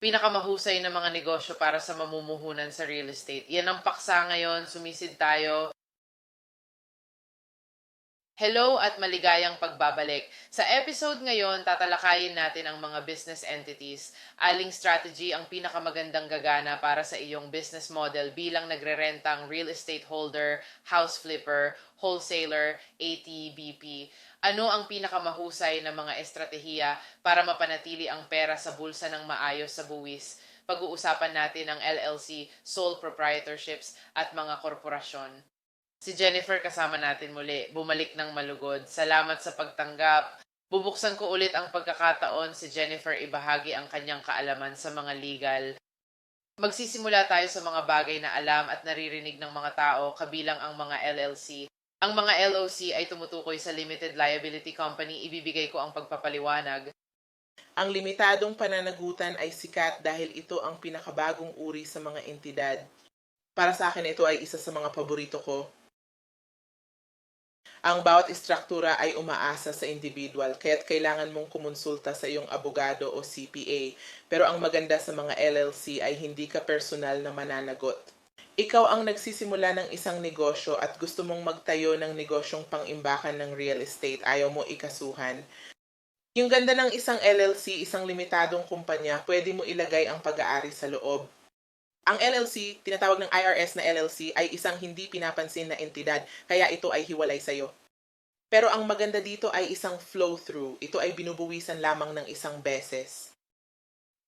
pinakamahusay na mga negosyo para sa mamumuhunan sa real estate. Yan ang paksa ngayon, sumisid tayo. Hello at maligayang pagbabalik. Sa episode ngayon, tatalakayin natin ang mga business entities. Aling strategy ang pinakamagandang gagana para sa iyong business model bilang nagrerentang real estate holder, house flipper, wholesaler, ATBP. Ano ang pinakamahusay na mga estratehiya para mapanatili ang pera sa bulsa ng maayos sa buwis? Pag-uusapan natin ang LLC, sole proprietorships at mga korporasyon. Si Jennifer kasama natin muli, bumalik ng malugod. Salamat sa pagtanggap. Bubuksan ko ulit ang pagkakataon si Jennifer ibahagi ang kanyang kaalaman sa mga legal. Magsisimula tayo sa mga bagay na alam at naririnig ng mga tao kabilang ang mga LLC. Ang mga LOC ay tumutukoy sa Limited Liability Company. Ibibigay ko ang pagpapaliwanag. Ang limitadong pananagutan ay sikat dahil ito ang pinakabagong uri sa mga entidad. Para sa akin, ito ay isa sa mga paborito ko. Ang bawat istruktura ay umaasa sa individual, kaya't kailangan mong kumonsulta sa iyong abogado o CPA. Pero ang maganda sa mga LLC ay hindi ka personal na mananagot. Ikaw ang nagsisimula ng isang negosyo at gusto mong magtayo ng negosyong pang-imbakan ng real estate, ayaw mo ikasuhan. Yung ganda ng isang LLC, isang limitadong kumpanya, pwede mo ilagay ang pag-aari sa loob. Ang LLC, tinatawag ng IRS na LLC, ay isang hindi pinapansin na entidad, kaya ito ay hiwalay sa'yo. Pero ang maganda dito ay isang flow-through. Ito ay binubuwisan lamang ng isang beses.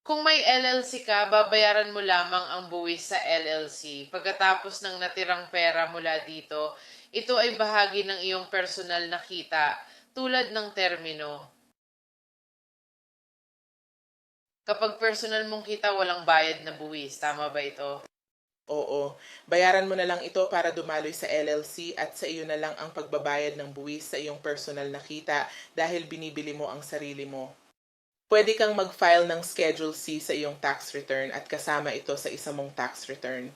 Kung may LLC ka, babayaran mo lamang ang buwis sa LLC. Pagkatapos ng natirang pera mula dito, ito ay bahagi ng iyong personal na kita, tulad ng termino. Kapag personal mong kita, walang bayad na buwis. Tama ba ito? Oo, bayaran mo na lang ito para dumaloy sa LLC at sa iyo na lang ang pagbabayad ng buwis sa iyong personal na kita dahil binibili mo ang sarili mo. Pwede kang mag-file ng Schedule C sa iyong tax return at kasama ito sa isa mong tax return.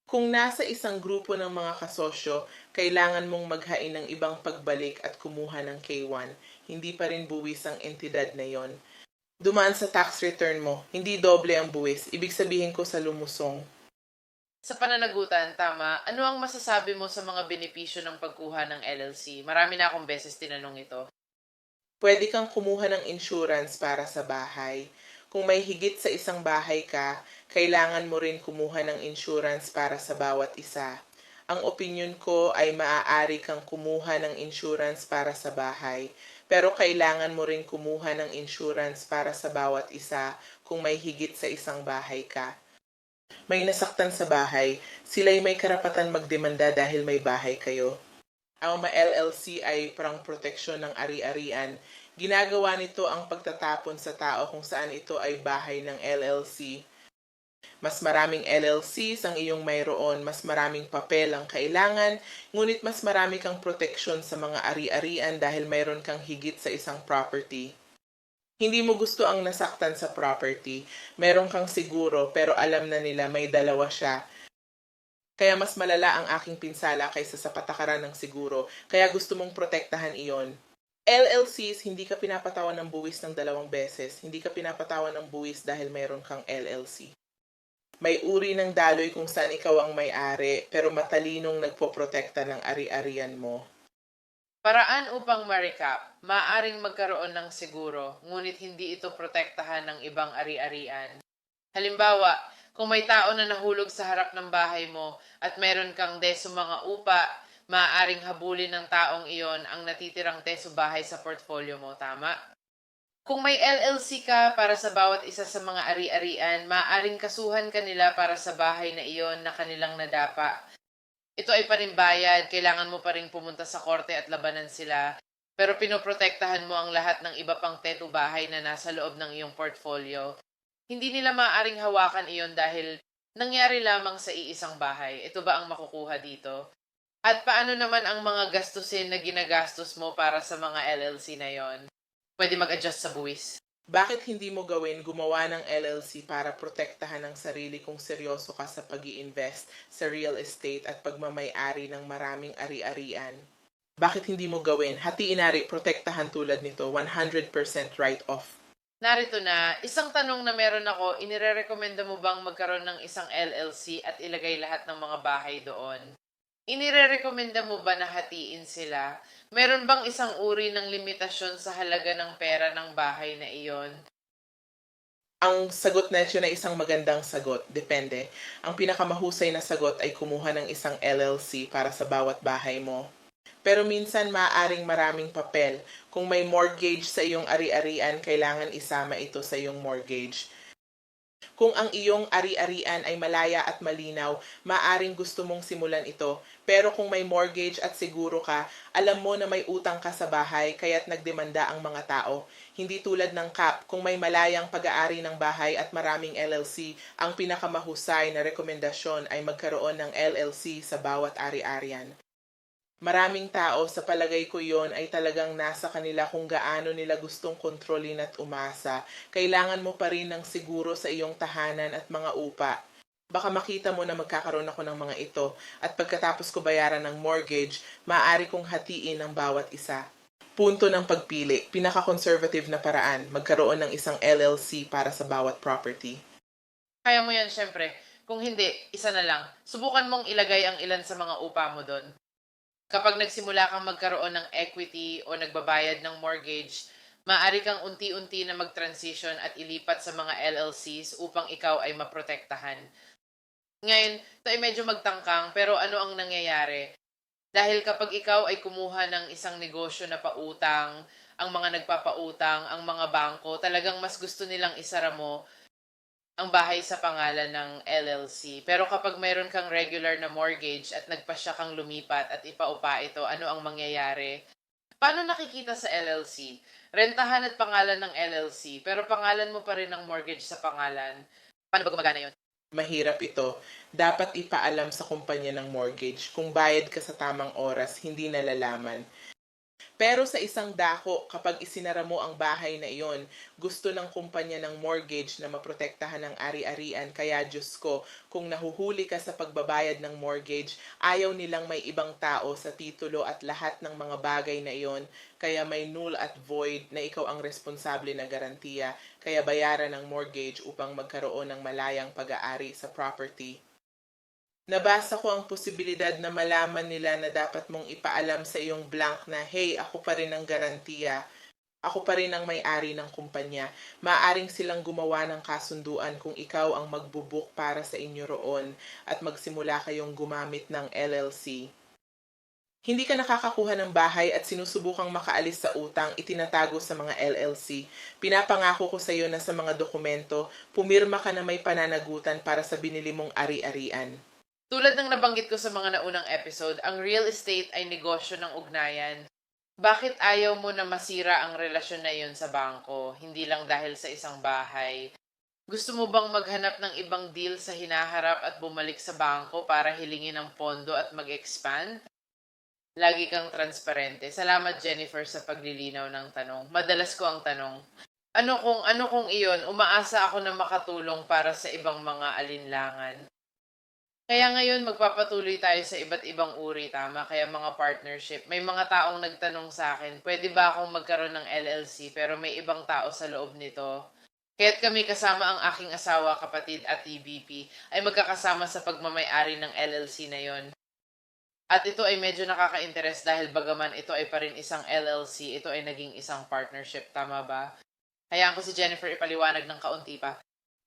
Kung nasa isang grupo ng mga kasosyo, kailangan mong maghain ng ibang pagbalik at kumuha ng K1. Hindi pa rin buwis ang entidad na yon. Dumaan sa tax return mo, hindi doble ang buwis, ibig sabihin ko sa lumusong. Sa pananagutan, tama, ano ang masasabi mo sa mga benepisyo ng pagkuha ng LLC? Marami na akong beses tinanong ito. Pwede kang kumuha ng insurance para sa bahay. Kung may higit sa isang bahay ka, kailangan mo rin kumuha ng insurance para sa bawat isa. Ang opinion ko ay maaari kang kumuha ng insurance para sa bahay, pero kailangan mo rin kumuha ng insurance para sa bawat isa kung may higit sa isang bahay ka. May nasaktan sa bahay, sila'y may karapatan magdemanda dahil may bahay kayo. Ang mga LLC ay parang proteksyon ng ari-arian. Ginagawa nito ang pagtatapon sa tao kung saan ito ay bahay ng LLC. Mas maraming LLCs ang iyong mayroon, mas maraming papel ang kailangan, ngunit mas marami kang proteksyon sa mga ari-arian dahil mayroon kang higit sa isang property. Hindi mo gusto ang nasaktan sa property, meron kang siguro pero alam na nila may dalawa siya. Kaya mas malala ang aking pinsala kaysa sa patakaran ng siguro, kaya gusto mong protektahan iyon. LLCs, hindi ka pinapatawan ng buwis ng 2 beses, hindi ka pinapatawan ng buwis dahil mayroon kang LLC. May uri ng daloy kung saan ikaw ang may-ari, pero matalinong nagpoprotekta ng ari-arian mo. Paraan upang ma-recap, maaaring magkaroon ng seguro, ngunit hindi ito protektahan ng ibang ari-arian. Halimbawa, kung may tao na nahulog sa harap ng bahay mo at meron kang deso mga upa, maaaring habulin ng taong iyon ang natitirang deso bahay sa portfolio mo, tama? Kung may LLC ka para sa bawat isa sa mga ari-arian, maaaring kasuhan kanila para sa bahay na iyon na kanilang nadapa. Ito ay parimbayad, kailangan mo pa rin pumunta sa korte at labanan sila. Pero pinoprotektahan mo ang lahat ng iba pang teto bahay na nasa loob ng iyong portfolio. Hindi nila maaaring hawakan iyon dahil nangyari lamang sa iisang bahay. Ito ba ang makukuha dito? At paano naman ang mga gastusin na ginagastos mo para sa mga LLC na yon? Pwede mag-adjust sa buwis. Bakit hindi mo gawin gumawa ng LLC para protektahan ang sarili kung seryoso ka sa pag-i-invest sa real estate at pagmamay-ari ng maraming ari-arian? Bakit hindi mo gawin? Hatiin protektahan tulad nito, 100% write-off. Narito na, isang tanong na meron ako, inirerekomenda mo bang magkaroon ng isang LLC at ilagay lahat ng mga bahay doon? Inirerekomenda mo ba na hatiin sila? Meron bang isang uri ng limitasyon sa halaga ng pera ng bahay na iyon? Ang sagot na yun ay isang magandang sagot. Depende. Ang pinakamahusay na sagot ay kumuha ng isang LLC para sa bawat bahay mo. Pero minsan maaaring maraming papel. Kung may mortgage sa iyong ari-arian, kailangan isama ito sa iyong mortgage. Kung ang iyong ari-arian ay malaya at malinaw, maaaring gusto mong simulan ito. Pero kung may mortgage at siguro ka, alam mo na may utang ka sa bahay kaya't nagdemanda ang mga tao. Hindi tulad ng CAP, kung may malayang pag-aari ng bahay at maraming LLC, ang pinakamahusay na rekomendasyon ay magkaroon ng LLC sa bawat ari-arian. Maraming tao, sa palagay ko yon ay talagang nasa kanila kung gaano nila gustong kontrolin at umasa. Kailangan mo pa rin ng siguro sa iyong tahanan at mga upa. Baka makita mo na magkakaroon ako ng mga ito at pagkatapos ko bayaran ng mortgage, maaari kong hatiin ang bawat isa. Punto ng pagpili, pinaka-conservative na paraan, magkaroon ng isang LLC para sa bawat property. Kaya mo yan, syempre. Kung hindi, isa na lang. Subukan mong ilagay ang ilan sa mga upa mo doon. Kapag nagsimula kang magkaroon ng equity o nagbabayad ng mortgage, maaari kang unti-unti na mag-transition at ilipat sa mga LLCs upang ikaw ay maprotektahan. Ngayon, ito ay medyo magtangkang pero ano ang nangyayari? Dahil kapag ikaw ay kumuha ng isang negosyo na pautang, ang mga nagpapautang, ang mga bangko, talagang mas gusto nilang isara mo ang bahay sa pangalan ng LLC. Pero kapag mayroon kang regular na mortgage at nagpasya kang lumipat at ipaupa ito, ano ang mangyayari? Paano nakikita sa LLC? Rentahan at pangalan ng LLC, pero pangalan mo pa rin ang mortgage sa pangalan. Paano ba gumagana yun? Mahirap ito. Dapat ipaalam sa kumpanya ng mortgage. Kung bayad ka sa tamang oras, hindi nalalaman. Pero sa isang dako, kapag isinara mo ang bahay na iyon, gusto ng kumpanya ng mortgage na maprotektahan ng ari-arian. Kaya Diyos ko, kung nahuhuli ka sa pagbabayad ng mortgage, ayaw nilang may ibang tao sa titulo at lahat ng mga bagay na iyon. Kaya may null at void na ikaw ang responsable na garantiya. Kaya bayaran ng mortgage upang magkaroon ng malayang pag-aari sa property. Nabasa ko ang posibilidad na malaman nila na dapat mong ipaalam sa iyong blank na, hey, ako pa rin ang garantiya. Ako pa rin ang may-ari ng kumpanya. Maaring silang gumawa ng kasunduan kung ikaw ang magbubuk para sa inyo roon at magsimula kayong gumamit ng LLC. Hindi ka nakakakuha ng bahay at sinusubukang makaalis sa utang, itinatago sa mga LLC. Pinapangako ko sa iyo na sa mga dokumento, pumirma ka na may pananagutan para sa binili mong ari-arian. Tulad ng nabanggit ko sa mga naunang episode, ang real estate ay negosyo ng ugnayan. Bakit ayaw mo na masira ang relasyon na iyon sa bangko, hindi lang dahil sa isang bahay? Gusto mo bang maghanap ng ibang deal sa hinaharap at bumalik sa bangko para hilingin ang pondo at mag-expand? Lagi kang transparente. Salamat Jennifer sa paglilinaw ng tanong. Madalas ko ang tanong. Ano kung iyon, umaasa ako na makatulong para sa ibang mga alinlangan. Kaya ngayon magpapatuloy tayo sa iba't ibang uri, tama? Kaya mga partnership. May mga taong nagtanong sa akin, pwede ba akong magkaroon ng LLC pero may ibang tao sa loob nito? Kaya't kami kasama ang aking asawa, kapatid at TVP ay magkakasama sa pagmamay-ari ng LLC na yon. At ito ay medyo nakaka-interest dahil bagaman ito ay pa rin isang LLC, ito ay naging isang partnership, tama ba? Hayaan ko si Jennifer ipaliwanag ng kaunti pa.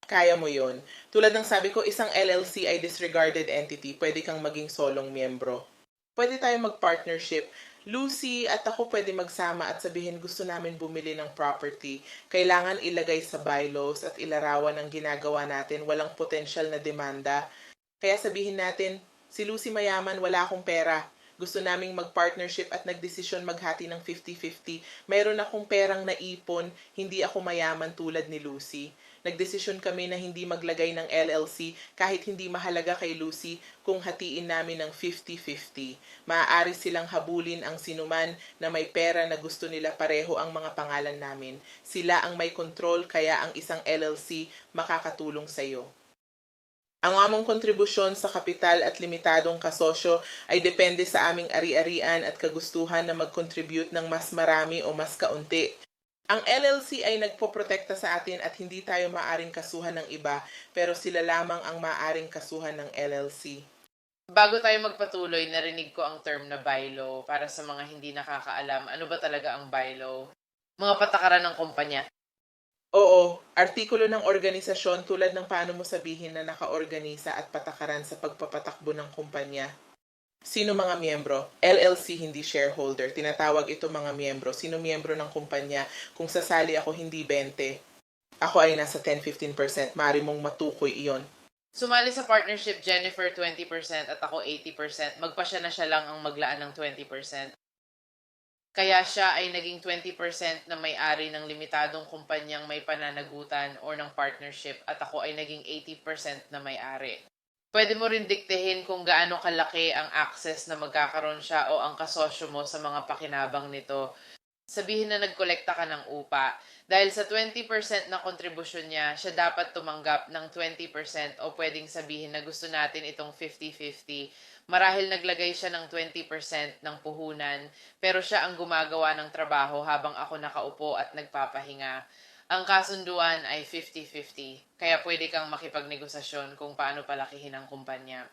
Kaya mo yon. Tulad ng sabi ko, isang LLC ay disregarded entity. Pwede kang maging solong miyembro. Pwede tayo mag-partnership. Lucy at ako pwede magsama at sabihin gusto namin bumili ng property. Kailangan ilagay sa bylaws at ilarawan ang ginagawa natin. Walang potential na demanda. Kaya sabihin natin, si Lucy mayaman, wala akong pera. Gusto naming mag-partnership at nagdesisyon maghati ng 50-50. Mayroon akong perang naipon, hindi ako mayaman tulad ni Lucy. Nagdesisyon kami na hindi maglagay ng LLC kahit hindi mahalaga kay Lucy kung hatiin namin ng 50-50. Maaari silang habulin ang sinuman na may pera na gusto nila pareho ang mga pangalan namin. Sila ang may control kaya ang isang LLC makakatulong sa iyo. Ang among kontribusyon sa kapital at limitadong kasosyo ay depende sa aming ari-arian at kagustuhan na mag-contribute ng mas marami o mas kaunti. Ang LLC ay nagpoprotekta sa atin at hindi tayo maaring kasuhan ng iba, pero sila lamang ang maaring kasuhan ng LLC. Bago tayo magpatuloy, narinig ko ang term na buy low. Para sa mga hindi nakakaalam, ano ba talaga ang buy low? Mga patakaran ng kumpanya. Oo, artikulo ng organisasyon tulad ng paano mo sabihin na nakaorganisa at patakaran sa pagpapatakbo ng kumpanya. Sino mga miyembro? LLC hindi shareholder. Tinatawag ito mga miyembro. Sino miyembro ng kumpanya? Kung sasali ako hindi 20. Ako ay nasa 10-15%. Mari mong matukoy iyon. Sumali sa partnership Jennifer 20% at ako 80%. Magpasya na siya lang ang maglaan ng 20%. Kaya siya ay naging 20% na may-ari ng limitadong kumpanyang may pananagutan or ng partnership at ako ay naging 80% na may-ari. Pwede mo rin diktehin kung gaano kalaki ang access na magkakaroon siya o ang kasosyo mo sa mga pakinabang nito. Sabihin na nagkolekta ka ng upa. Dahil sa 20% na kontribusyon niya, siya dapat tumanggap ng 20% o pwedeng sabihin na gusto natin itong 50-50. Marahil naglagay siya ng 20% ng puhunan, pero siya ang gumagawa ng trabaho habang ako nakaupo at nagpapahinga. Ang kasunduan ay 50-50, kaya pwede kang makipagnegosasyon kung paano palakihin ang kumpanya.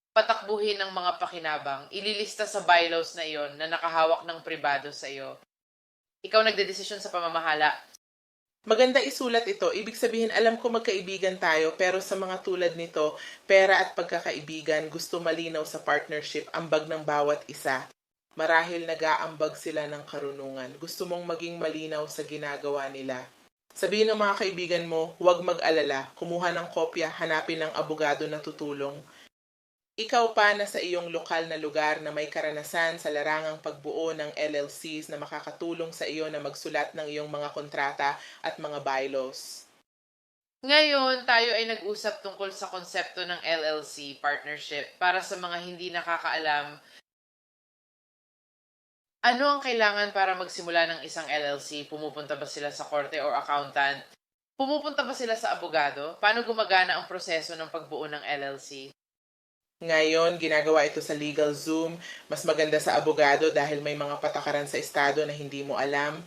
Patakbuhin ng mga pakinabang, ililista sa bylaws na iyon na nakahawak ng pribado sa iyo. Ikaw nagdedesisyon sa pamamahala. Maganda isulat ito. Ibig sabihin, alam ko magkaibigan tayo, pero sa mga tulad nito, pera at pagkakaibigan, gusto malinaw sa partnership, ambag ng bawat isa. Marahil nag-aambag sila ng karunungan. Gusto mong maging malinaw sa ginagawa nila. Sabihin ng mga kaibigan mo, huwag mag-alala, kumuha ng kopya, hanapin ng abogado na tutulong. Ikaw pa na sa iyong lokal na lugar na may karanasan sa larangang pagbuo ng LLCs na makakatulong sa iyo na magsulat ng iyong mga kontrata at mga bylaws. Ngayon, tayo ay nag-usap tungkol sa konsepto ng LLC, partnership. Para sa mga hindi nakakaalam, ano ang kailangan para magsimula ng isang LLC? Pumupunta ba sila sa korte or accountant? Pumupunta ba sila sa abogado? Paano gumagana ang proseso ng pagbuo ng LLC? Ngayon, ginagawa ito sa Legal Zoom. Mas maganda sa abogado dahil may mga patakaran sa estado na hindi mo alam.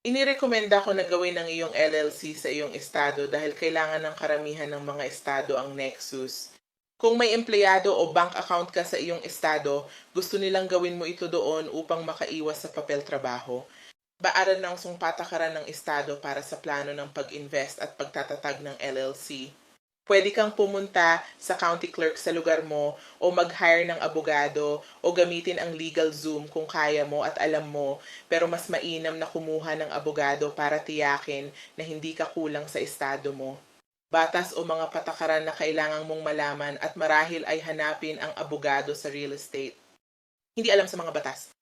Inirekomenda ko na gawin ng iyong LLC sa iyong estado dahil kailangan ng karamihan ng mga estado ang nexus. Kung may empleyado o bank account ka sa iyong estado, gusto nilang gawin mo ito doon upang makaiwas sa papel trabaho. Baaran ng patakaran ng estado para sa plano ng pag-invest at pagtatatag ng LLC. Pwede kang pumunta sa county clerk sa lugar mo o mag-hire ng abogado o gamitin ang legal Zoom kung kaya mo at alam mo, pero mas mainam na kumuha ng abogado para tiyakin na hindi ka kulang sa estado mo. Batas o mga patakaran na kailangan mong malaman at marahil ay hanapin ang abogado sa real estate. Hindi alam sa mga batas.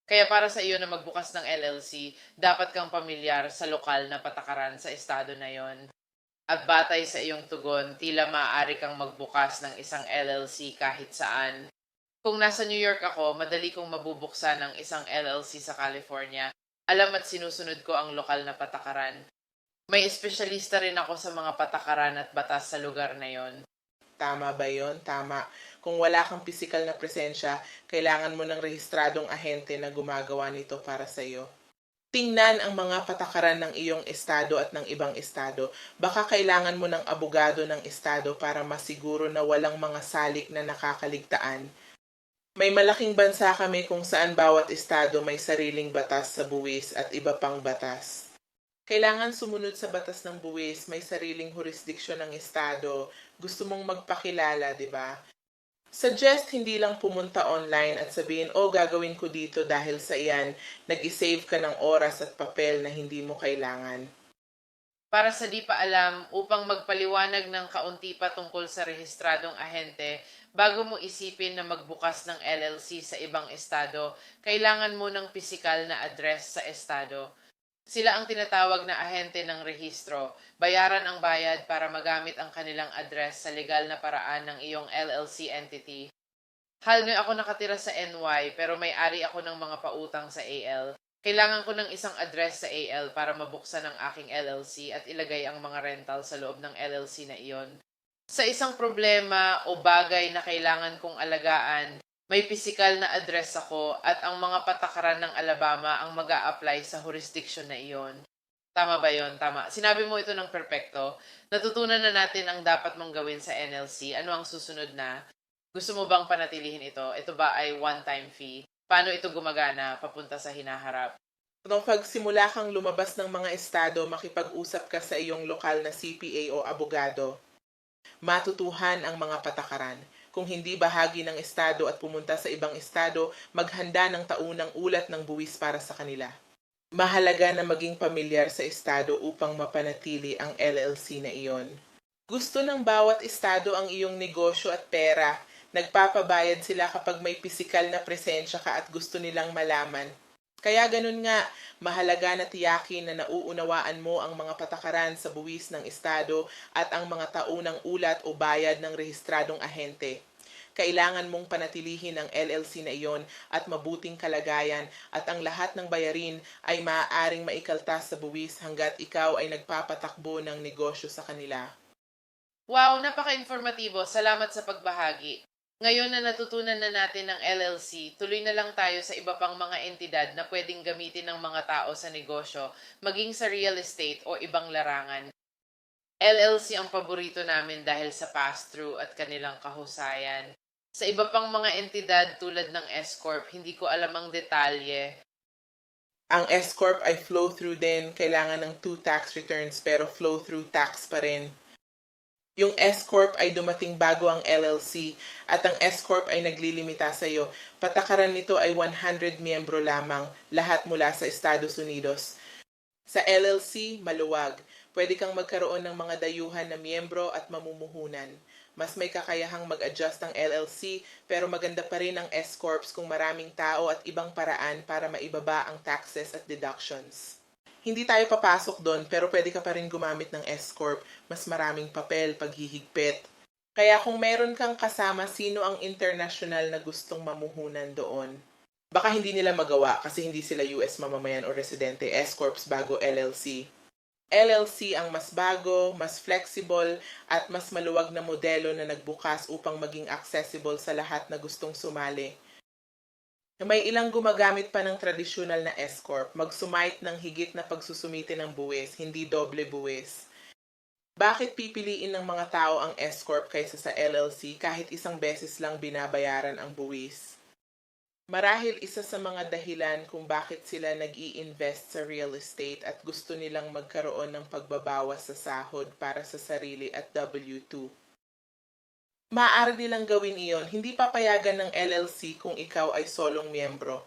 Kaya para sa iyo na magbukas ng LLC, dapat kang pamilyar sa lokal na patakaran sa estado na yon. At batay sa iyong tugon, tila maaari kang magbukas ng isang LLC kahit saan. Kung nasa New York ako, madali kong mabubuksan ng isang LLC sa California. Alam at sinusunod ko ang lokal na patakaran. May espesyalista rin ako sa mga patakaran at batas sa lugar na yon. Tama ba yon? Tama. Kung wala kang pisikal na presensya, kailangan mo ng rehistradong ahente na gumagawa nito para sa iyo. Tingnan ang mga patakaran ng iyong estado at ng ibang estado. Baka kailangan mo ng abogado ng estado para masiguro na walang mga salik na nakakaligtaan. May malaking bansa kami kung saan bawat estado may sariling batas sa buwis at iba pang batas. Kailangan sumunod sa batas ng buwis, may sariling jurisdiksyon ng estado. Gusto mong magpakilala, di ba? Suggest hindi lang pumunta online at sabihin, oh gagawin ko dito dahil sa iyan, nag-save ka ng oras at papel na hindi mo kailangan. Para sa di pa alam, upang magpaliwanag ng kaunti pa tungkol sa rehistradong ahente, bago mo isipin na magbukas ng LLC sa ibang estado, kailangan mo ng pisikal na address sa estado. Sila ang tinatawag na ahente ng rehistro. Bayaran ang bayad para magamit ang kanilang address sa legal na paraan ng iyong LLC entity. Hal ngayon ako nakatira sa NY pero may-ari ako ng mga pautang sa AL. Kailangan ko ng isang address sa AL para mabuksan ang aking LLC at ilagay ang mga rental sa loob ng LLC na iyon. Sa isang problema o bagay na kailangan kong alagaan, May pisikal na address ako at ang mga patakaran ng Alabama ang mag-a-apply sa jurisdiction na iyon. Tama ba yon? Tama. Sinabi mo ito ng perpekto. Natutunan na natin ang dapat mong gawin sa NLC. Ano ang susunod na? Gusto mo bang panatilihin ito? Ito ba ay one-time fee? Paano ito gumagana papunta sa hinaharap? Nung pagsimula kang lumabas ng mga estado, makipag-usap ka sa iyong lokal na CPA o abogado. Matutuhan ang mga patakaran. Kung hindi bahagi ng estado at pumunta sa ibang estado, maghanda ng taunang ulat ng buwis para sa kanila. Mahalaga na maging pamilyar sa estado upang mapanatili ang LLC na iyon. Gusto ng bawat estado ang iyong negosyo at pera. Nagpapabayad sila kapag may pisikal na presensya ka at gusto nilang malaman. Kaya ganun nga, mahalaga na tiyakin na nauunawaan mo ang mga patakaran sa buwis ng estado at ang mga taunang ulat o bayad ng rehistradong ahente. Kailangan mong panatilihin ang LLC na iyon at mabuting kalagayan at ang lahat ng bayarin ay maaaring maikaltas sa buwis hanggat ikaw ay nagpapatakbo ng negosyo sa kanila. Wow, napaka-informatibo. Salamat sa pagbahagi. Ngayon na natutunan na natin ng LLC, tuloy na lang tayo sa iba pang mga entidad na pwedeng gamitin ng mga tao sa negosyo, maging sa real estate o ibang larangan. LLC ang paborito namin dahil sa pass-through at kanilang kahusayan. Sa iba pang mga entidad tulad ng S-Corp, hindi ko alam ang detalye. Ang S-Corp ay flow-through din, kailangan ng 2 tax returns pero flow-through tax pa rin. Yung S-Corp ay dumating bago ang LLC at ang S-Corp ay naglilimita sa iyo. Patakaran nito ay 100 miyembro lamang, lahat mula sa Estados Unidos. Sa LLC, maluwag. Pwede kang magkaroon ng mga dayuhan na miyembro at mamumuhunan. Mas may kakayahang mag-adjust ang LLC pero maganda pa rin ang S-Corps kung maraming tao at ibang paraan para maibaba ang taxes at deductions. Hindi tayo papasok doon pero pwede ka pa rin gumamit ng S-Corp. Mas maraming papel, paghihigpit. Kaya kung meron kang kasama sino ang international na gustong mamuhunan doon, baka hindi nila magawa kasi hindi sila US mamamayan o residente, S-Corps bago LLC. LLC ang mas bago, mas flexible, at mas maluwag na modelo na nagbukas upang maging accessible sa lahat na gustong sumali. May ilang gumagamit pa ng tradisyonal na S-Corp, magsumite ng higit na pagsusumite ng buwis, hindi doble buwis. Bakit pipiliin ng mga tao ang S-Corp kaysa sa LLC kahit isang beses lang binabayaran ang buwis? Marahil isa sa mga dahilan kung bakit sila nag-i-invest sa real estate at gusto nilang magkaroon ng pagbabawas sa sahod para sa sarili at W-2. Maaari nilang gawin iyon, hindi papayagan ng LLC kung ikaw ay solong miyembro.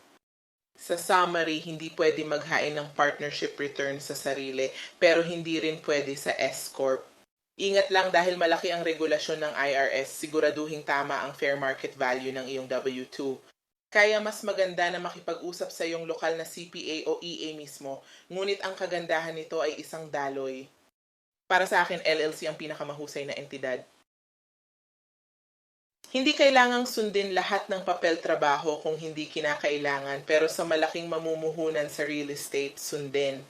Sa summary, hindi pwede maghain ng partnership return sa sarili, pero hindi rin pwede sa S-Corp. Ingat lang dahil malaki ang regulasyon ng IRS, siguraduhing tama ang fair market value ng iyong W-2. Kaya mas maganda na makipag-usap sa iyong lokal na CPA o EA mismo, ngunit ang kagandahan nito ay isang daloy. Para sa akin, LLC ang pinakamahusay na entidad. Hindi kailangang sundin lahat ng papel trabaho kung hindi kinakailangan pero sa malaking mamumuhunan sa real estate, sundin.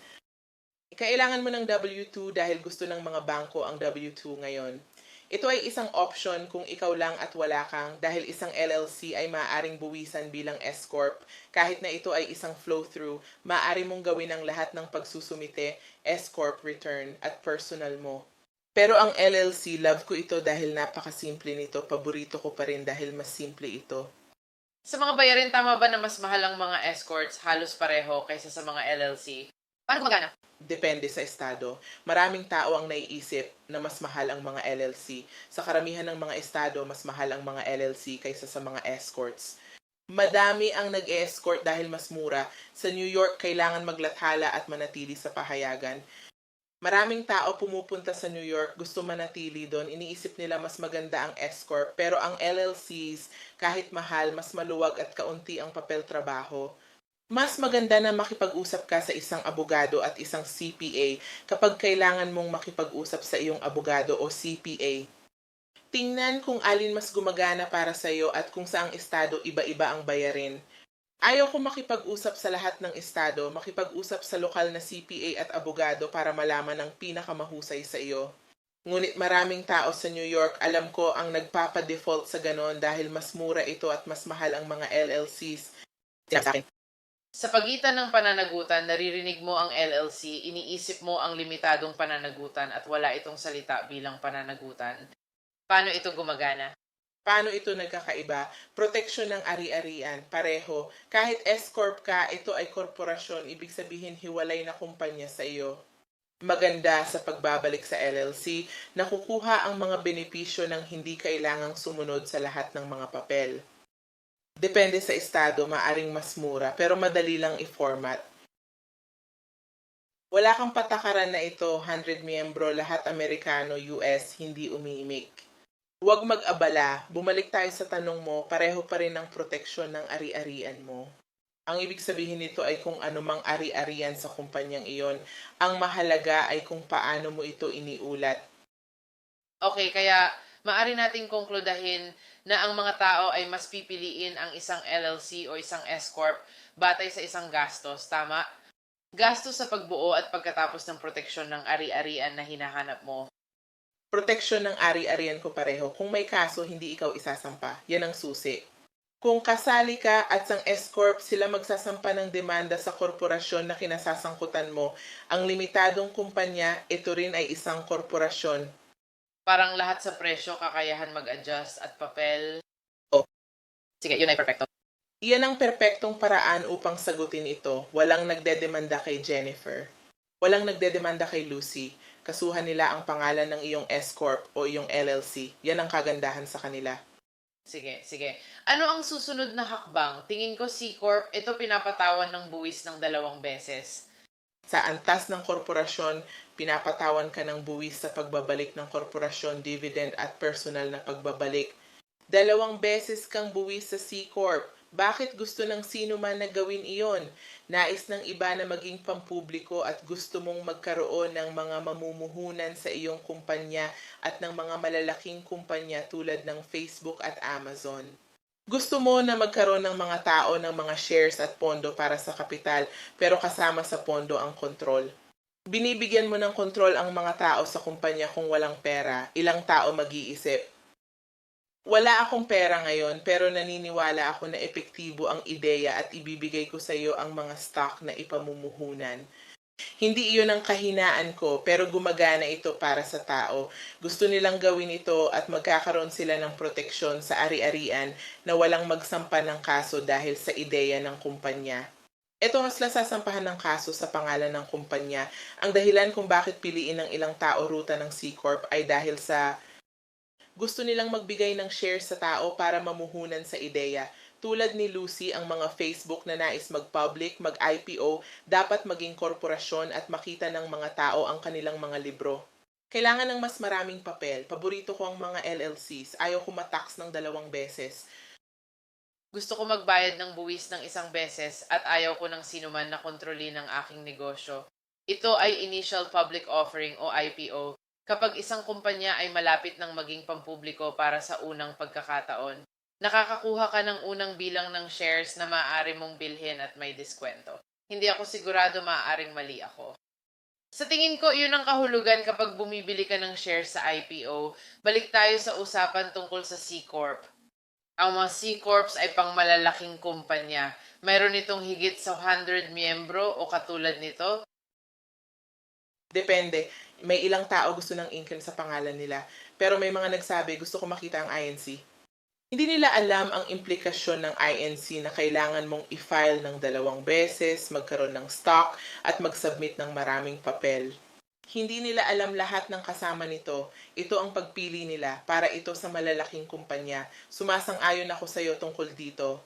Kailangan mo ng W-2 dahil gusto ng mga bangko ang W-2 ngayon. Ito ay isang option kung ikaw lang at wala kang dahil isang LLC ay maaaring buwisan bilang S-Corp. Kahit na ito ay isang flow-through, maaari mong gawin ang lahat ng pagsusumite, S-Corp return at personal mo. Pero ang LLC, love ko ito dahil napakasimple nito. Paborito ko pa rin dahil mas simple ito. Sa mga bayarin, tama ba na mas mahal ang mga escorts halos pareho kaysa sa mga LLC? Paano gumagana? Depende sa estado. Maraming tao ang naiisip na mas mahal ang mga LLC. Sa karamihan ng mga estado, mas mahal ang mga LLC kaysa sa mga escorts. Madami ang nag-escort dahil mas mura. Sa New York, kailangan maglathala at manatili sa pahayagan. Maraming tao pumupunta sa New York, gusto manatili doon, iniisip nila mas maganda ang S-Corp. Pero ang LLCs, kahit mahal, mas maluwag at kaunti ang papel trabaho. Mas maganda na makipag-usap ka sa isang abogado at isang CPA kapag kailangan mong makipag-usap sa iyong abogado o CPA. Tingnan kung alin mas gumagana para sa iyo at kung saang estado iba-iba ang bayarin. Ayaw ko makipag-usap sa lahat ng estado, makipag-usap sa lokal na CPA at abogado para malaman ang pinakamahusay sa iyo. Ngunit maraming tao sa New York, alam ko, ang nagpapa-default sa ganon dahil mas mura ito at mas mahal ang mga LLCs. Sinabi sa akin. Sa pagitan ng pananagutan, naririnig mo ang LLC, iniisip mo ang limitadong pananagutan at wala itong salita bilang pananagutan. Paano ito gumagana? Paano ito nagkakaiba? Proteksyon ng ari-arian, pareho. Kahit S-Corp ka, ito ay korporasyon, ibig sabihin hiwalay na kumpanya sa iyo. Maganda sa pagbabalik sa LLC, nakukuha ang mga benepisyo ng hindi kailangang sumunod sa lahat ng mga papel. Depende sa estado, maaring mas mura, pero madali lang i-format. Wala kang patakaran na ito, 100 miyembro, lahat Amerikano, US, hindi umiimik. Huwag mag-abala, bumalik tayo sa tanong mo, pareho pa rin ang proteksyon ng ari-arian mo. Ang ibig sabihin nito ay kung anumang ari-arian sa kumpanyang iyon, ang mahalaga ay kung paano mo ito iniulat. Okay, kaya maari nating konkludahin na ang mga tao ay mas pipiliin ang isang LLC o isang S-Corp batay sa isang gastos, tama? Gastos sa pagbuo at pagkatapos ng proteksyon ng ari-arian na hinahanap mo. Proteksyon ng ari-arian ko pareho. Kung may kaso, hindi ikaw isasampa. Yan ang susi. Kung kasali ka at sang S-Corp, sila magsasampa ng demanda sa korporasyon na kinasasangkutan mo. Ang limitadong kumpanya, ito rin ay isang korporasyon. Parang lahat sa presyo kakayahan mag-adjust at papel. Oh. Sige, yun ay perfecto. Iyan ang perpektong paraan upang sagutin ito. Walang nagdedemanda kay Jennifer. Walang nagdedemanda kay Lucy. Kasuhan nila ang pangalan ng iyong S-Corp o iyong LLC. Yan ang kagandahan sa kanila. Sige. Ano ang susunod na hakbang? Tingin ko C-Corp, ito pinapatawan ng buwis ng 2 beses. Sa antas ng korporasyon, pinapatawan ka ng buwis sa pagbabalik ng korporasyon, dividend at personal na pagbabalik. 2 beses kang buwis sa C-Corp. Bakit gusto ng sino man na gawin iyon? Nais ng iba na maging pampubliko at gusto mong magkaroon ng mga mamumuhunan sa iyong kumpanya at ng mga malalaking kumpanya tulad ng Facebook at Amazon. Gusto mo na magkaroon ng mga tao ng mga shares at pondo para sa kapital, pero kasama sa pondo ang kontrol. Binibigyan mo ng kontrol ang mga tao sa kumpanya kung walang pera. Ilang tao mag-iisip, wala akong pera ngayon pero naniniwala ako na epektibo ang ideya at ibibigay ko sa iyo ang mga stock na ipamumuhunan. Hindi iyon ang kahinaan ko pero gumagana ito para sa tao. Gusto nilang gawin ito at magkakaroon sila ng proteksyon sa ari-arian na walang magsampa ng kaso dahil sa ideya ng kumpanya. Ito ang sila sasampahan ng kaso sa pangalan ng kumpanya. Ang dahilan kung bakit piliin ng ilang tao ruta ng C-Corp ay dahil sa gusto nilang magbigay ng shares sa tao para mamuhunan sa ideya. Tulad ni Lucy, ang mga Facebook na nais mag-public, mag-IPO, dapat maging korporasyon at makita ng mga tao ang kanilang mga libro. Kailangan ng mas maraming papel. Paborito ko ang mga LLCs. Ayaw ko matax ng 2 beses. Gusto ko magbayad ng buwis ng 1 beses at ayaw ko ng sinuman na kontrolin ng aking negosyo. Ito ay initial public offering o IPO. Kapag isang kumpanya ay malapit ng maging pampubliko para sa unang pagkakataon, nakakakuha ka ng unang bilang ng shares na maaari mong bilhin at may diskwento. Hindi ako sigurado maaaring mali ako. Sa tingin ko, yun ang kahulugan kapag bumibili ka ng shares sa IPO. Balik tayo sa usapan tungkol sa C-Corp. Ang mga C-Corps ay pang malalaking kumpanya. Mayroon itong higit sa 100 miyembro o katulad nito. Depende. May ilang tao gusto ng income sa pangalan nila. Pero may mga nagsabi, gusto ko makita ang INC. Hindi nila alam ang implikasyon ng INC na kailangan mong i-file ng 2 beses, magkaroon ng stock, at mag-submit ng maraming papel. Hindi nila alam lahat ng kasama nito. Ito ang pagpili nila para ito sa malalaking kumpanya. Sumasang-ayon ako sa iyo tungkol dito.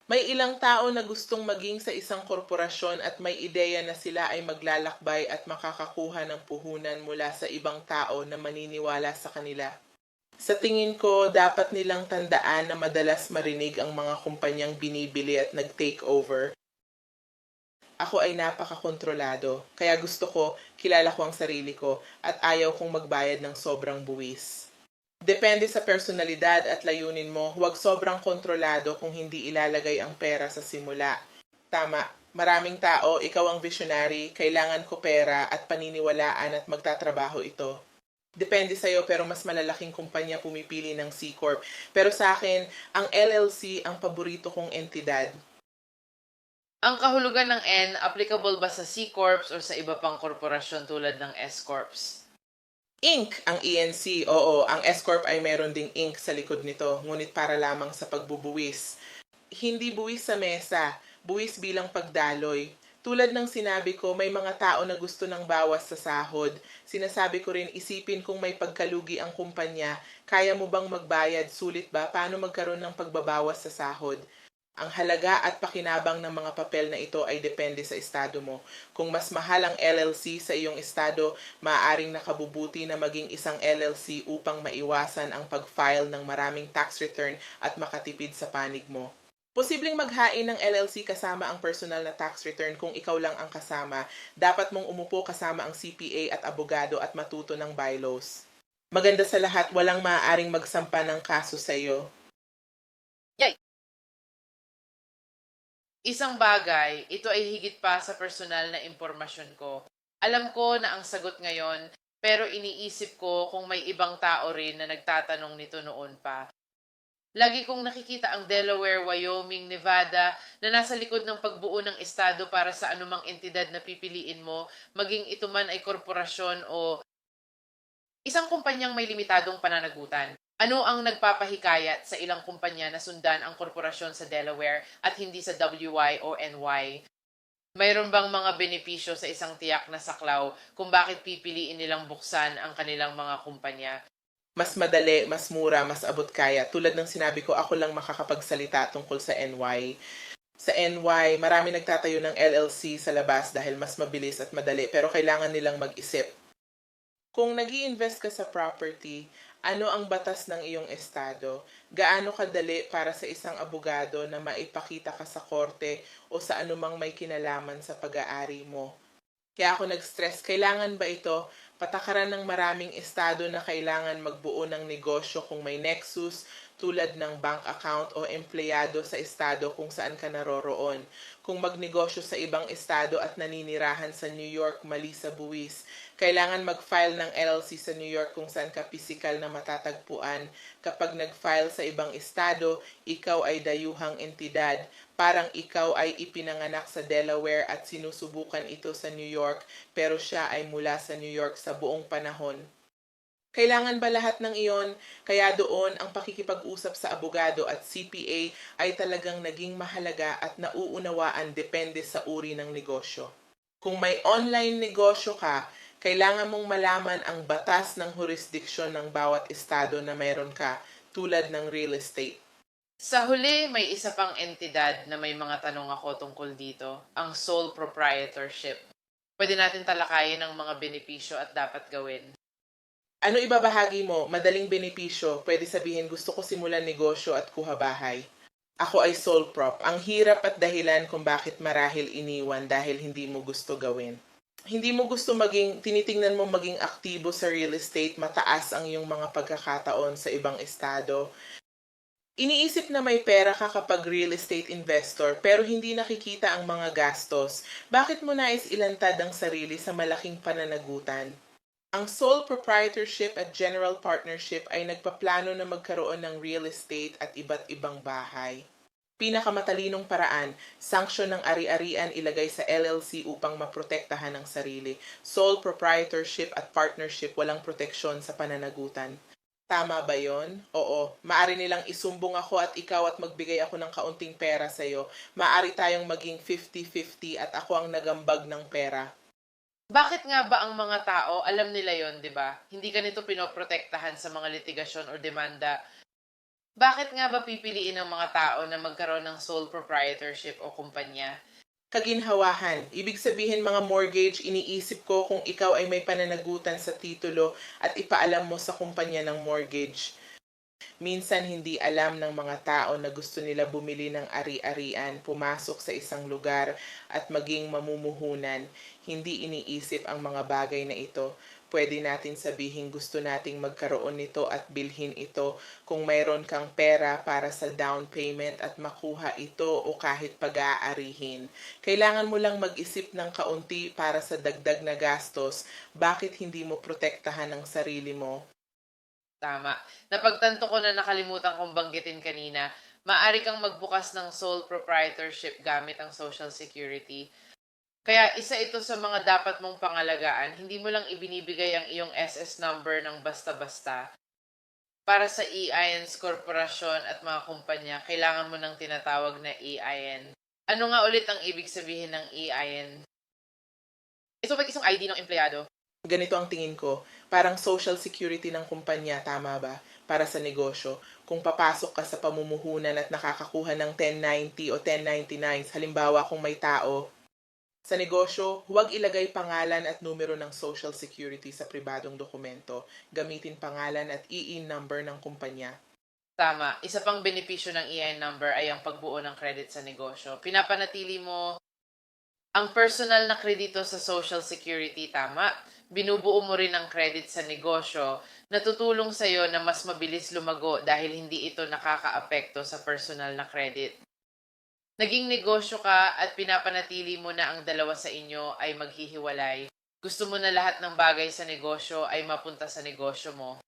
May ilang tao na gustong maging sa isang korporasyon at may ideya na sila ay maglalakbay at makakakuha ng puhunan mula sa ibang tao na maniniwala sa kanila. Sa tingin ko, dapat nilang tandaan na madalas marinig ang mga kumpanyang binibili at nag-take over. Ako ay napakakontrolado, kaya gusto ko, kilala ko ang sarili ko, at ayaw kong magbayad ng sobrang buwis. Depende sa personalidad at layunin mo, huwag sobrang kontrolado kung hindi ilalagay ang pera sa simula. Tama, maraming tao, ikaw ang visionary, kailangan ko pera at paniniwalaan at magtatrabaho ito. Depende sa'yo, pero mas malalaking kumpanya pumipili ng C Corp. Pero sa akin, ang LLC ang paborito kong entidad. Ang kahulugan ng N, applicable ba sa C Corps or sa iba pang korporasyon tulad ng S Corps? Inc. ang ENC. Oo, ang S Corp ay meron ding Inc. sa likod nito, ngunit para lamang sa pagbubuwis. Hindi buwis sa mesa, buwis bilang pagdaloy. Tulad ng sinabi ko, may mga tao na gusto ng bawas sa sahod. Sinasabi ko rin, isipin kung may pagkalugi ang kumpanya, kaya mo bang magbayad, sulit ba, paano magkaroon ng pagbabawas sa sahod? Ang halaga at pakinabang ng mga papel na ito ay depende sa estado mo. Kung mas mahal ang LLC sa iyong estado, maaaring nakabubuti na maging isang LLC upang maiwasan ang pag-file ng maraming tax return at makatipid sa panig mo. Posibleng maghain ng LLC kasama ang personal na tax return kung ikaw lang ang kasama. Dapat mong umupo kasama ang CPA at abogado at matuto ng bylaws. Maganda sa lahat, walang maaaring magsampa ng kaso sa iyo. Isang bagay, ito ay higit pa sa personal na impormasyon ko. Alam ko na ang sagot ngayon, pero iniisip ko kung may ibang tao rin na nagtatanong nito noon pa. Lagi kong nakikita ang Delaware, Wyoming, Nevada na nasa likod ng pagbuo ng estado para sa anumang entidad na pipiliin mo, maging ito man ay korporasyon o isang kumpanyang may limitadong pananagutan. Ano ang nagpapahikayat sa ilang kumpanya na sundan ang korporasyon sa Delaware at hindi sa WY o NY? Mayroon bang mga benepisyo sa isang tiyak na saklaw kung bakit pipiliin nilang buksan ang kanilang mga kumpanya? Mas madali, mas mura, mas abot kaya. Tulad ng sinabi ko, ako lang makakapagsalita tungkol sa NY. Sa NY, marami nagtatayo ng LLC sa labas dahil mas mabilis at madali, pero kailangan nilang mag-isip. Kung nag invest ka sa property, ano ang batas ng iyong estado? Gaano kadali para sa isang abogado na maipakita ka sa korte o sa anumang may kinalaman sa pag-aari mo? Kaya ako nag-stress, kailangan ba ito? Patakaran ng maraming estado na kailangan magbuo ng negosyo kung may nexus tulad ng bank account o empleyado sa estado kung saan ka naroroon. Kung magnegosyo sa ibang estado at naninirahan sa New York, mali sa buwis. Kailangan mag-file ng LLC sa New York kung saan ka pisikal na matatagpuan. Kapag nag-file sa ibang estado, ikaw ay dayuhang entidad. Parang ikaw ay ipinanganak sa Delaware at sinusubukan ito sa New York, pero siya ay mula sa New York sa buong panahon. Kailangan ba lahat ng iyon? Kaya doon ang pakikipag-usap sa abogado at CPA ay talagang naging mahalaga at nauunawaan depende sa uri ng negosyo. Kung may online negosyo ka, kailangan mong malaman ang batas ng jurisdiksyon ng bawat estado na meron ka, tulad ng real estate. Sa huli, may isa pang entidad na may mga tanong ako tungkol dito, ang sole proprietorship. Pwede natin talakayin ang mga benepisyo at dapat gawin. Ano ibabahagi mo? Madaling benepisyo. Pwede sabihin gusto ko simulan negosyo at kuha bahay. Ako ay sole prop. Ang hirap at dahilan kung bakit marahil iniwan dahil hindi mo gusto gawin. Hindi mo gusto tinitingnan mo maging aktibo sa real estate, mataas ang iyong mga pagkakataon sa ibang estado. Iniisip na may pera ka kapag real estate investor pero hindi nakikita ang mga gastos. Bakit mo nais ilantad ang sarili sa malaking pananagutan? Ang sole proprietorship at general partnership ay nagpaplano na magkaroon ng real estate at iba't ibang bahay. Pinakamatalinong paraan, sanksyon ng ari-arian ilagay sa LLC upang maprotektahan ang sarili. Sole proprietorship at partnership walang proteksyon sa pananagutan. Tama ba yon? Oo. Maari nilang isumbong ako at ikaw at magbigay ako ng kaunting pera sa iyo. Maari tayong maging 50-50 at ako ang nagambag ng pera. Bakit nga ba ang mga tao, alam nila yon, di ba? Hindi ka nito pinoprotektahan sa mga litigasyon o demanda. Bakit nga ba pipiliin ng mga tao na magkaroon ng sole proprietorship o kumpanya? Kaginhawahan. Ibig sabihin mga mortgage, iniisip ko kung ikaw ay may pananagutan sa titulo at ipaalam mo sa kumpanya ng mortgage. Minsan hindi alam ng mga tao na gusto nila bumili ng ari-arian, pumasok sa isang lugar at maging mamumuhunan. Hindi iniisip ang mga bagay na ito. Pwede natin sabihin gusto nating magkaroon nito at bilhin ito kung mayroon kang pera para sa down payment at makuha ito o kahit pag-aarihin. Kailangan mo lang mag-isip ng kaunti para sa dagdag na gastos, bakit hindi mo protektahan ang sarili mo? Tama. Napagtanto ko na nakalimutan kong banggitin kanina, maaari kang magbukas ng sole proprietorship gamit ang Social Security. Kaya isa ito sa mga dapat mong pangalagaan, hindi mo lang ibinibigay ang iyong SS number ng basta-basta. Para sa EINs, korporasyon at mga kumpanya, kailangan mo ng tinatawag na EIN. Ano nga ulit ang ibig sabihin ng EIN? Ito ba isang ID ng empleyado? Ganito ang tingin ko, parang social security ng kumpanya, tama ba? Para sa negosyo. Kung papasok ka sa pamumuhunan at nakakakuha ng 1090 o 1099, halimbawa kung may tao, sa negosyo, huwag ilagay pangalan at numero ng social security sa pribadong dokumento. Gamitin pangalan at EIN number ng kumpanya. Tama. Isa pang benepisyo ng EIN number ay ang pagbuo ng credit sa negosyo. Pinapanatili mo ang personal na kredito sa Social Security, tama. Binubuo mo rin ang credit sa negosyo na tutulong sa iyo na mas mabilis lumago dahil hindi ito nakakaapekto sa personal na credit. Naging negosyo ka at pinapanatili mo na ang dalawa sa inyo ay maghihiwalay. Gusto mo na lahat ng bagay sa negosyo ay mapunta sa negosyo mo.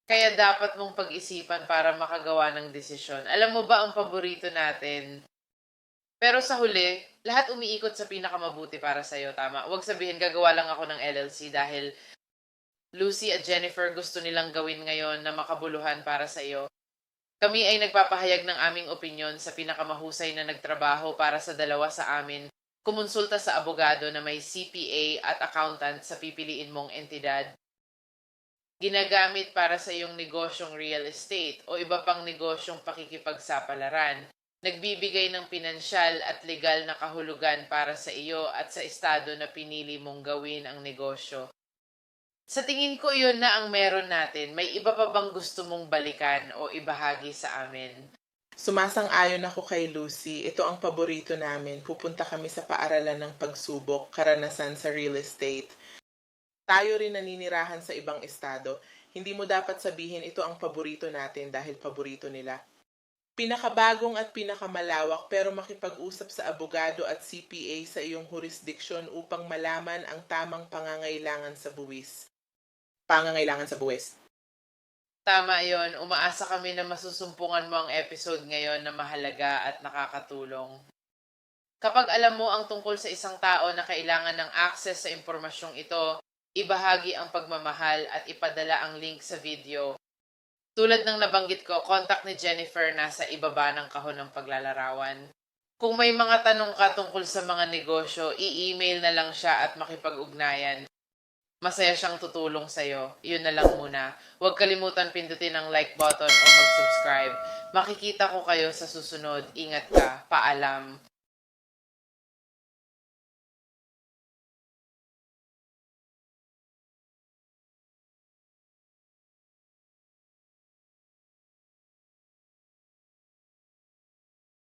Kaya dapat mong pag-isipan para makagawa ng desisyon. Alam mo ba ang paborito natin? Pero sa huli, lahat umiikot sa pinakamabuti para sa'yo, tama? Huwag sabihin gagawa lang ako ng LLC dahil Lucy at Jennifer gusto nilang gawin ngayon na makabuluhan para sa iyo. Kami ay nagpapahayag ng aming opinyon sa pinakamahusay na nagtrabaho para sa dalawa sa amin. Kumonsulta sa abogado na may CPA at accountant sa pipiliin mong entidad. Ginagamit para sa iyong negosyong real estate o iba pang negosyong pakikipagsapalaran. Nagbibigay ng pinansyal at legal na kahulugan para sa iyo at sa estado na pinili mong gawin ang negosyo. Sa tingin ko yun na ang meron natin. May iba pa bang gusto mong balikan o ibahagi sa amin? Sumasang-ayon ako kay Lucy. Ito ang paborito namin. Pupunta kami sa paaralan ng pagsubok, karanasan sa real estate. Tayo rin naninirahan sa ibang estado. Hindi mo dapat sabihin ito ang paborito natin dahil paborito nila. Pinakabagong at pinakamalawak pero makipag-usap sa abogado at CPA sa iyong jurisdiction upang malaman ang tamang pangangailangan sa buwis. Tama yon. Umaasa kami na masusumpungan mo ang episode ngayon na mahalaga at nakakatulong. Kapag alam mo ang tungkol sa isang tao na kailangan ng access sa impormasyong ito, ibahagi ang pagmamahal at ipadala ang link sa video. Tulad ng nabanggit ko, contact ni Jennifer nasa ibaba ng kahon ng paglalarawan. Kung may mga tanong ka tungkol sa mga negosyo, i-email na lang siya at makipag-ugnayan. Masaya siyang tutulong sa'yo. Yun na lang muna. Huwag kalimutan pindutin ang like button o mag-subscribe. Makikita ko kayo sa susunod. Ingat ka. Paalam.